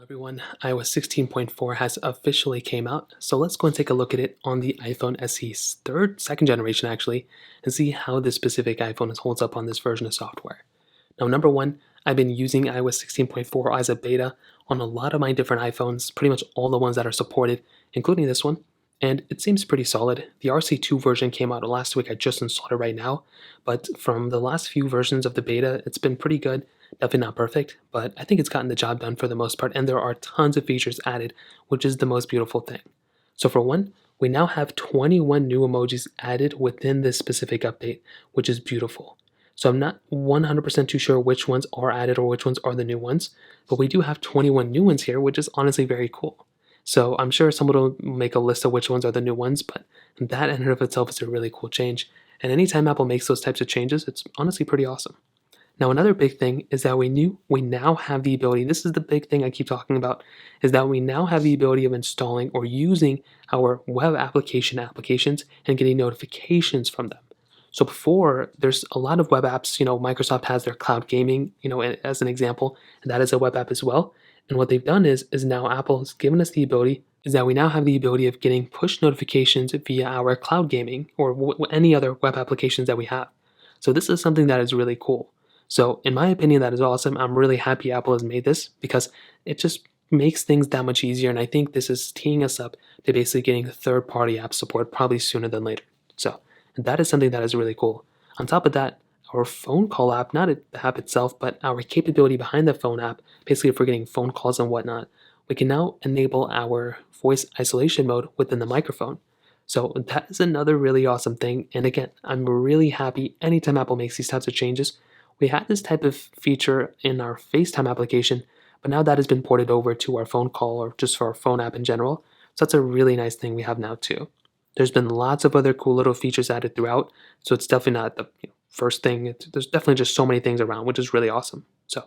Everyone, iOS 16.4 has officially came out, so let's go and take a look at it on the iPhone SE's second generation actually, and see how this specific iPhone holds up on this version of software. Now, number one, I've been using iOS 16.4 as a beta on a lot of my different iPhones, pretty much all the ones that are supported, including this one, and it seems pretty solid. The RC2 version came out last week, I just installed it right now, but from the last few versions of the beta, it's been pretty good. Definitely not perfect, but I think it's gotten the job done for the most part, and there are tons of features added, which is the most beautiful thing. So for one, we now have 21 new emojis added within this specific update, which is beautiful. So I'm not 100% too sure which ones are added or which ones are the new ones, but we do have 21 new ones here, which is honestly very cool. So I'm sure someone will make a list of which ones are the new ones, but that in and of itself is a really cool change. And anytime Apple makes those types of changes, it's honestly pretty awesome. Now, another big thing is that we now have the ability, this is the big thing I keep talking about, is that we now have the ability of installing or using our web applications and getting notifications from them. So before, there's a lot of web apps, Microsoft has their cloud gaming, as an example, and that is a web app as well. And what they've done is now Apple has given us the ability, is that we now have the ability of getting push notifications via our cloud gaming or any other web applications that we have. So this is something that is really cool. So in my opinion, that is awesome. I'm really happy Apple has made this because it just makes things that much easier. And I think this is teeing us up to basically getting third-party app support probably sooner than later. So that is something that is really cool. On top of that, our phone call app, not the app itself, but our capability behind the phone app, basically if we're getting phone calls and whatnot, we can now enable our voice isolation mode within the microphone. So that is another really awesome thing. And again, I'm really happy anytime Apple makes these types of changes. We had this type of feature in our FaceTime application, but now that has been ported over to our phone call or just for our phone app in general. So that's a really nice thing we have now too. There's been lots of other cool little features added throughout, so it's definitely not the first thing. There's definitely just so many things around, which is really awesome. So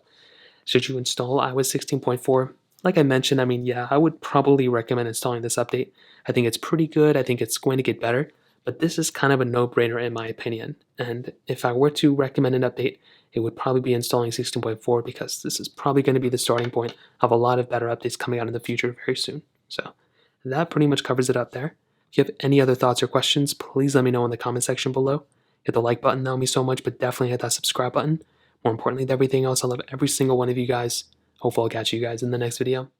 should you install iOS 16.4? Like I mentioned, yeah, I would probably recommend installing this update. I think it's pretty good. I think it's going to get better, but this is kind of a no-brainer in my opinion. And if I were to recommend an update, it would probably be installing 16.4 because this is probably going to be the starting point of a lot of better updates coming out in the future very soon. So that pretty much covers it up there. If you have any other thoughts or questions, please let me know in the comment section below. Hit the like button, that would mean so much, but definitely hit that subscribe button. More importantly than everything else, I love every single one of you guys. Hopefully I'll catch you guys in the next video.